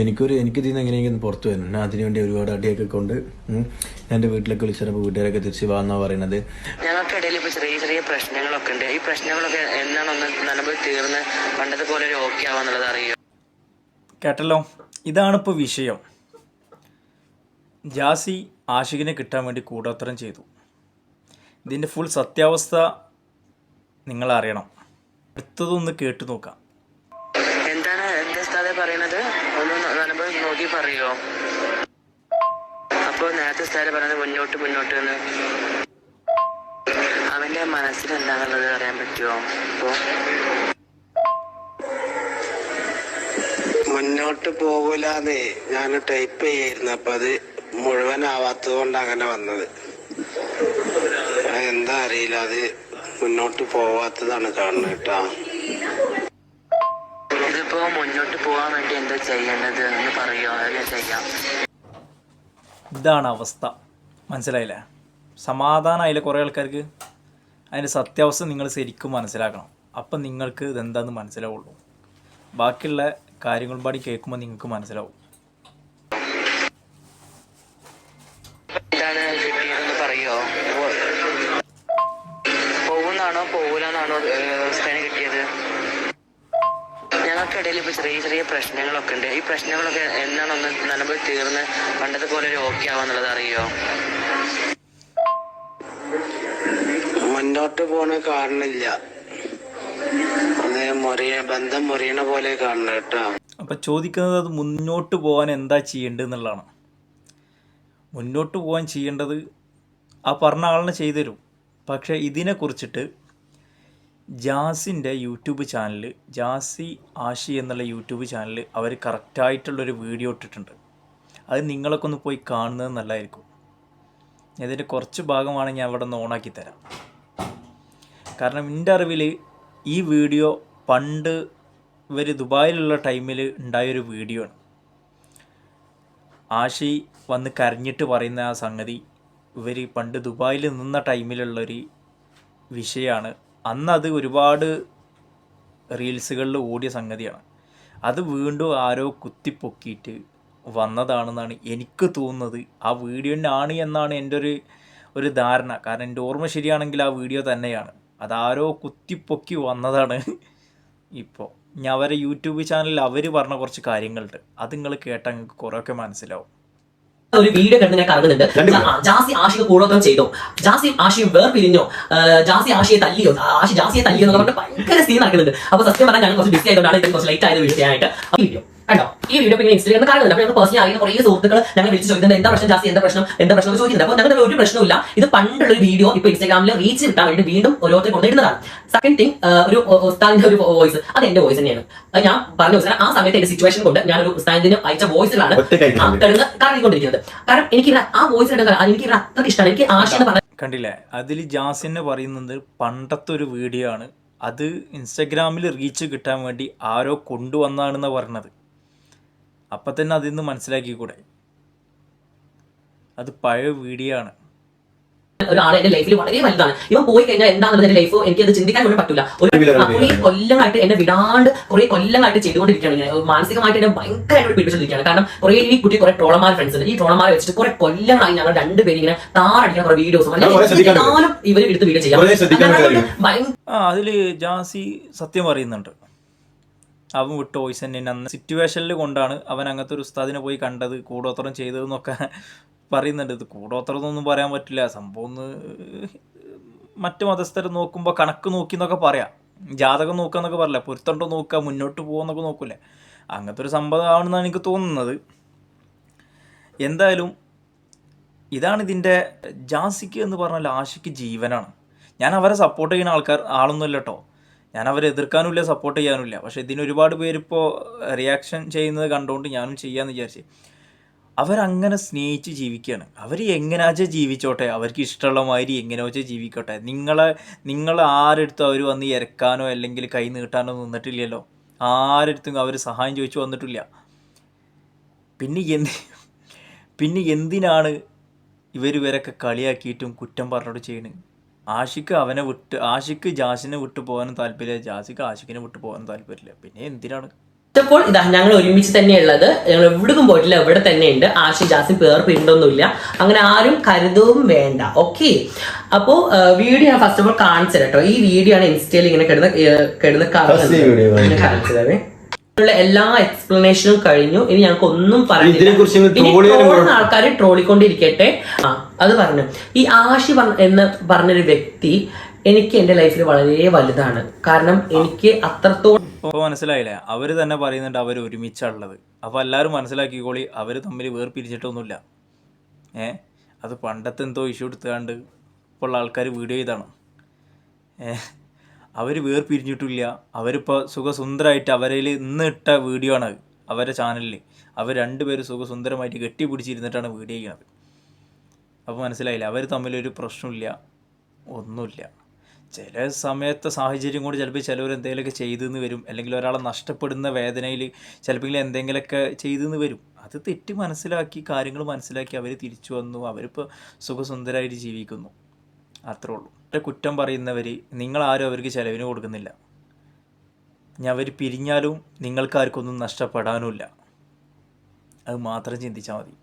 എനിക്ക് ഇതിൽ നിന്ന് എങ്ങനെയെങ്കിലും പുറത്തു വരണം. ഞാൻ അതിനുവേണ്ടി ഒരുപാട് അടിയൊക്കെ കൊണ്ട് എൻ്റെ വീട്ടിലൊക്കെ വിളിച്ചപ്പോൾ വീട്ടുകാരൊക്കെ തിരിച്ച് വാന്നാ പറയുന്നത്. ഞങ്ങൾക്കിടയിൽ ഇപ്പോൾ ചെറിയ ചെറിയ പ്രശ്നങ്ങളൊക്കെ ഉണ്ട്. ഈ പ്രശ്നങ്ങളൊക്കെ എന്നാണൊന്ന് നല്ലപോലെ തീർന്ന് പണ്ടത്തെ പോലെ ഒരു ഓക്കെ ആവാന്നുള്ളത് അറിയോ? കേട്ടല്ലോ, ഇതാണിപ്പോൾ വിഷയം. ജാസി ആഷിഖിനെ കിട്ടാൻ വേണ്ടി കൂടോത്രം ചെയ്തു. ഇതിൻ്റെ ഫുൾ സത്യാവസ്ഥ നിങ്ങൾ അറിയണം. അടുത്തതൊന്ന് കേട്ടു നോക്കാം. എന്താണ് എന്റെ ഉസ്താദെ പറയണത്? ഒന്ന് നല്ലപോലെ നോക്കി പറയോ? അപ്പോൾ നേരത്തെ ഉസ്താദെ പറഞ്ഞത് മുന്നോട്ട് മുന്നോട്ട് എന്ന്. അവന്റെ മനസ്സിൽ എന്താണുള്ളത് അറിയാൻ പറ്റുമോ? അപ്പോൾ മുന്നോട്ട് പോകൂലെന്ന് ഞാൻ ടൈപ്പ് ചെയ്യായിരുന്നു. അപ്പൊ അത് മുഴുവനാവാത്തത് കൊണ്ട് അങ്ങനെ വന്നത്. എന്താ അറിയില്ല, അത് മുന്നോട്ട് പോവാത്തതാണ് കാണുന്നത് കേട്ടാ. ഇതിപ്പോ മുന്നോട്ട് പോകാൻ വേണ്ടി എന്താ ചെയ്യേണ്ടത് എന്ന് പറയോ? അതെല്ലാം ചെയ്യാം. ഇതാണ് അവസ്ഥ, മനസ്സിലായില്ലേ? സമാധാനമായില്ല കുറേ ആൾക്കാർക്ക്. അതിൻ്റെ സത്യാവസ്ഥ നിങ്ങൾ ശരിക്കും മനസ്സിലാക്കണം. അപ്പം നിങ്ങൾക്ക് ഇതെന്താണെന്ന് മനസ്സിലാവുള്ളൂ. ബാക്കിയുള്ള കാര്യങ്ങളും പാടി കേൾക്കുമ്പോൾ നിങ്ങൾക്ക് മനസ്സിലാവും. എന്താണ് കിട്ടിയതെന്ന് പറയോ? പോകുന്നാണോ പോകൂലെന്നാണോ ഉസ്താദിന് കിട്ടിയത്? ഞങ്ങൾക്കിടയിൽ ഇപ്പോൾ ചെറിയ ചെറിയ പ്രശ്നങ്ങളൊക്കെ ഉണ്ട്. ഈ പ്രശ്നങ്ങളൊക്കെ എന്നാണൊന്ന് നല്ലപോലെ തീർന്ന് പണ്ടത്തെ പോലെ ഒരു ഓക്കെ ആവാന്നുള്ളത് അറിയോ? മുന്നോട്ട് പോണ കാണുന്നില്ല, ബന്ധം മുറിയണ പോലെ കാണുന്നത് കേട്ടോ. അപ്പം ചോദിക്കുന്നത് അത് മുന്നോട്ട് പോകാൻ എന്താ ചെയ്യേണ്ടത് എന്നുള്ളതാണ്. മുന്നോട്ട് പോകാൻ ചെയ്യേണ്ടത് ആ പറഞ്ഞ ആളിനെ ചെയ്തു തരും. പക്ഷേ ഇതിനെക്കുറിച്ചിട്ട് ജാസിൻ്റെ യൂട്യൂബ് ചാനൽ, ജാസി ആഷി എന്നുള്ള യൂട്യൂബ് ചാനൽ, അവർ കറക്റ്റായിട്ടുള്ളൊരു വീഡിയോ ഇട്ടിട്ടുണ്ട്. അത് നിങ്ങളൊക്കെ ഒന്ന് പോയി കാണുന്നത് നല്ലതായിരിക്കും. ഇതിൻ്റെ കുറച്ച് ഭാഗമാണ് ഞാൻ അവിടെ നിന്ന് ഓണാക്കി തരാം. കാരണം എൻ്റെ അറിവിൽ ഈ വീഡിയോ പണ്ട് ഇവർ ദുബായിലുള്ള ടൈമിൽ ഉണ്ടായൊരു വീഡിയോ ആണ്. ആഷി വന്ന് കരഞ്ഞിട്ട് പറയുന്ന ആ സംഗതി ഇവർ പണ്ട് ദുബായിൽ നിന്ന ടൈമിലുള്ളൊരു വിഷയമാണ്. അന്നത് ഒരുപാട് റീൽസുകളിൽ ഓടിയ സംഗതിയാണ്. അത് വീണ്ടും ആരോ കുത്തിപ്പൊക്കിയിട്ട് വന്നതാണെന്നാണ് എനിക്ക് തോന്നുന്നത്. ആ വീഡിയോ ആണ് എന്നാണ് എൻ്റെ ഒരു ധാരണ. കാരണം എൻ്റെ ഓർമ്മ ശരിയാണെങ്കിൽ ആ വീഡിയോ തന്നെയാണ്. അതാരോ കുത്തിപ്പൊക്കി വന്നതാണ്. ഇപ്പോൾ ഞാൻ അവരെ യൂട്യൂബ് ചാനലിൽ അവർ പറഞ്ഞ കുറച്ച് കാര്യങ്ങളുണ്ട്. അത് നിങ്ങൾ കേട്ടാൽ നിങ്ങൾക്ക് കുറേയൊക്കെ മനസ്സിലാവും. ഒരു വീഡിയോ കണ്ട് ഞാൻ കാണുന്നുണ്ട്. ജാസി ആഷിയെ കൂടോത്രം ചെയ്തോ, ജാസി ആഷിയെ വേർപിരിഞ്ഞോ, ജാസി ആഷിയെ തല്ലിയോ, ആഷി ജാസിയെ തല്ലിയോ എന്ന് പറഞ്ഞിട്ട് ഭയങ്കര സീൻ നടക്കുന്നുണ്ട്. അപ്പൊ സത്യം പറഞ്ഞാൽ ഞാൻ കുറച്ച് ബിസി ആയതുകൊണ്ടാണ് ഇതിന് കുറച്ച് ലൈറ്റ് ആയത് വീഡിയോ ചെയ്യാനായിട്ട്. വീഡിയോ കണ്ടോ? ഈ വീഡിയോ പിന്നെ ഇൻസ്റ്റാഗ്രാമിൽ കാണുന്നുണ്ട്. അപ്പോൾ ഞങ്ങൾ പേഴ്സണലി അറിയുന്ന കുറേ സുഹൃത്തുക്കൾ ഞങ്ങൾ വിളിച്ച് ചോദിക്കുന്നത് എന്താ പ്രശ്നം ജാസി, എന്താ പ്രശ്നം എന്ന് ചോദിക്കുന്നുണ്ട്. അപ്പോൾ ഞങ്ങളുടെ ഒരു പ്രശ്നമില്ല. ഇത് പണ്ടുള്ള ഒരു വീഡിയോ ഇപ്പോൾ ഇൻസ്റ്റാഗ്രാമിൽ റീച്ച് കിട്ടാൻ വേണ്ടി വീണ്ടും ഓരോരുത്തർ കൊണ്ടിടുന്നതാണ്. സെക്കൻഡ് തിങ്, ഒരു ഉസ്താദിന്റെ ഒരു വോയിസ്, അത് എന്റെ വോയിസ് തന്നെയാണ്. ഞാൻ പറഞ്ഞ ദിവസം ആ സമയത്ത് എന്റെ സിറ്റുവേഷൻ കൊണ്ട് ഞാൻ ഒരു ഉസ്താദിന് അയച്ച വോയിസിലാണ് കറങ്ങിക്കൊണ്ടിരിക്കുന്നത്. കാരണം എനിക്ക് ആ വോയിസ് എനിക്ക് അത്രയ്ക്ക് ഇഷ്ടമാണ്. എനിക്ക് ആശയം എന്ന് പറഞ്ഞാൽ കണ്ടില്ലേ, അതിൽ ജാസിനെ പറയുന്നത് പണ്ടത്തെ ഒരു വീഡിയോ ആണ്. അത് ഇൻസ്റ്റഗ്രാമിൽ റീച്ച് കിട്ടാൻ വേണ്ടി ആരോ കൊണ്ടുവന്നാണെന്ന് പറഞ്ഞത്. അപ്പം തന്നെ അതിൽ നിന്ന് മനസ്സിലാക്കിക്കൂടെ, അത് പഴയ വീഡിയോ ആണ്. ഒരാളെ എന്റെ ലൈഫിൽ വളരെ വലുതാണ്. ഇവൻ പോയി കഴിഞ്ഞാൽ എന്താണെന്നുള്ളത് എന്റെ ലൈഫ് എനിക്ക് അത് ചിന്തിക്കാൻ പോലും പറ്റില്ല. കുറേ കൊല്ലങ്ങളായിട്ട് എന്നെ വിടാണ്ട് കുറേ കൊല്ലങ്ങളായിട്ട് ചെയ്തുകൊണ്ടിരിക്കുകയാണ്. ഞാൻ മാനസികമായിട്ട് എന്നെ ഭയങ്കരമായിട്ട് പിടിപ്പിച്ചിരിക്കുകയാണ്. കാരണം കുറേ ഈ കുട്ടി കുറെ ട്രോളന്മാർ ഫ്രണ്ട്സ് ഉണ്ട്. ഈ ട്രോളന്മാരെ വെച്ചിട്ട് കുറെ കൊല്ലങ്ങളായി ഞങ്ങൾ രണ്ടുപേരും ഇങ്ങനെ താറടിക്കുന്ന കുറെ വീഡിയോസും ഇവർ എടുത്ത് വീഡിയോ ചെയ്യാം. അതിൽ ജാസി സത്യം പറയുന്നുണ്ട്. അവൻ വിട്ട വോയിസ് തന്നെ അന്ന് സിറ്റുവേഷനിൽ കൊണ്ടാണ് അവൻ അങ്ങനത്തെ ഒരു ഉസ്താദിനെ പോയി കണ്ടത്, കൂടോത്രം ചെയ്തതെന്നൊക്കെ പറയുന്നുണ്ട്. ഇത് കൂടോത്രം എന്നൊന്നും പറയാൻ പറ്റില്ല. സംഭവം ഒന്ന് മറ്റു മതസ്ഥർ നോക്കുമ്പോൾ കണക്ക് നോക്കി എന്നൊക്കെ പറയാം, ജാതകം നോക്കുക എന്നൊക്കെ പറയില്ല, പൊരുത്തണ്ടോ നോക്കുക, മുന്നോട്ട് പോകുമെന്നൊക്കെ നോക്കൂലേ, അങ്ങനത്തെ ഒരു സംഭവം ആണെന്നാണ് എനിക്ക് തോന്നുന്നത്. എന്തായാലും ഇതാണ് ഇതിൻ്റെ. ജാസിക്ക് എന്ന് പറഞ്ഞാൽ ആഷിക്ക് ജീവനാണ്. ഞാൻ അവരെ സപ്പോർട്ട് ചെയ്യുന്ന ആളൊന്നുമല്ല കേട്ടോ. ഞാൻ അവരെ എതിർക്കാനുമില്ല, സപ്പോർട്ട് ചെയ്യാനുമില്ല. പക്ഷേ ഇതിന് ഒരുപാട് പേരിപ്പോൾ റിയാക്ഷൻ ചെയ്യുന്നത് കണ്ടുകൊണ്ട് ഞാനും ചെയ്യാമെന്ന് വിചാരിച്ച്. അവരങ്ങനെ സ്നേഹിച്ച് ജീവിക്കുകയാണ്. അവർ എങ്ങനെയാച്ചാൽ ജീവിച്ചോട്ടെ, അവർക്ക് ഇഷ്ടമുള്ള മാതിരി എങ്ങനെ വെച്ചാൽ ജീവിക്കോട്ടെ. നിങ്ങൾ ആരെടുത്തും അവർ വന്ന് ഇരക്കാനോ അല്ലെങ്കിൽ കൈ നീട്ടാനോ നിന്നിട്ടില്ലല്ലോ. ആരെടുത്തും അവർ സഹായം ചോദിച്ചു വന്നിട്ടില്ല. പിന്നെ എന്തിനാണ് ഇവരൊക്കെ കളിയാക്കിയിട്ടും കുറ്റം പറഞ്ഞിട്ട് ചെയ്യണത്? ആഷിക്ക് ജാസിനെ വിട്ടു പോകാനും താല്പര്യമില്ല, ജാസിക്ക് ആഷിക്കിനെ വിട്ടു പോകാനും താല്പര്യമില്ല. പിന്നെ എന്തിനാണ്? അപ്പോൾ ഇതാ ഞങ്ങൾ ഒരുമിച്ച് തന്നെയുള്ളത്, ഞങ്ങൾ എവിടേക്കും പോയിട്ടില്ല, ഇവിടെ തന്നെ ഉണ്ട്. ആഷി ജാസിം പേർ പിരിണ്ടൊന്നുമില്ല, അങ്ങനെ ആരും കരുതവും വേണ്ട. ഓക്കെ, അപ്പോൾ വീഡിയോ ഞാൻ ഫസ്റ്റ് ഓഫ് ഓൾ കാണിച്ചു കേട്ടോ. ഈ വീഡിയോ ആണ് ഇൻസ്റ്റയിൽ ഇങ്ങനെ കിടന്ന് കാണിച്ചത്. എല്ലാ എക്സ്പ്ലനേഷനും കഴിഞ്ഞു. ഇനി ഞങ്ങൾക്ക് ഒന്നും പറയുന്നില്ല. ആൾക്കാർ ട്രോളിക്കൊണ്ടിരിക്കട്ടെ. അത് പറഞ്ഞു. ഈ ആഷി എന്ന് പറഞ്ഞൊരു വ്യക്തി എനിക്ക് എന്റെ ലൈഫിൽ വളരെ വലുതാണ്. കാരണം എനിക്ക് അത്രത്തോളം ഇപ്പോൾ മനസ്സിലായില്ലേ, അവർ തന്നെ പറയുന്നുണ്ട് അവർ ഒരുമിച്ചുള്ളത്. അപ്പോൾ എല്ലാവരും മനസ്സിലാക്കിക്കോളി, അവർ തമ്മിൽ വേർപിരിച്ചിട്ടൊന്നുമില്ല. അത് പണ്ടത്തെ എന്തോ ഇഷ്യൂ എടുത്തുകൊണ്ട് ഇപ്പോൾ ഉള്ള ആൾക്കാർ വീഡിയോ ചെയ്താണ്. അവർ വേർപിരിഞ്ഞിട്ടില്ല. അവരിപ്പോൾ സുഖസുന്ദരമായിട്ട് അവരിൽ ഇന്ന് ഇട്ട വീഡിയോ ആണ് അവരുടെ ചാനലിൽ. അവർ രണ്ടുപേരും സുഖസുന്ദരമായിട്ട് കെട്ടിപ്പിടിച്ചിരുന്നിട്ടാണ് വീഡിയോ ചെയ്യുന്നത്. അപ്പോൾ മനസ്സിലായില്ല, അവർ തമ്മിലൊരു പ്രശ്നമില്ല, ഒന്നുമില്ല. ചില സമയത്തെ സാഹചര്യം കൊണ്ട് ചിലപ്പോൾ ചിലവർ എന്തെങ്കിലുമൊക്കെ ചെയ്തെന്ന് വരും, അല്ലെങ്കിൽ ഒരാളെ നഷ്ടപ്പെടുന്ന വേദനയിൽ ചിലപ്പോൾ എന്തെങ്കിലുമൊക്കെ ചെയ്തെന്ന് വരും. അത് തെറ്റ് മനസ്സിലാക്കി, കാര്യങ്ങൾ മനസ്സിലാക്കി അവർ തിരിച്ചു വന്നു. അവരിപ്പോൾ സുഖസുന്ദരമായിട്ട് ജീവിക്കുന്നു, അത്രേ ഉള്ളൂ. കുറ്റം പറയുന്നവർ, നിങ്ങളാരും അവർക്ക് ചിലവിന് കൊടുക്കുന്നില്ല. ഇനി അവർ പിരിഞ്ഞാലും നിങ്ങൾക്കാർക്കൊന്നും നഷ്ടപ്പെടാനുമില്ല. അത് മാത്രം ചിന്തിച്ചാൽ മതി.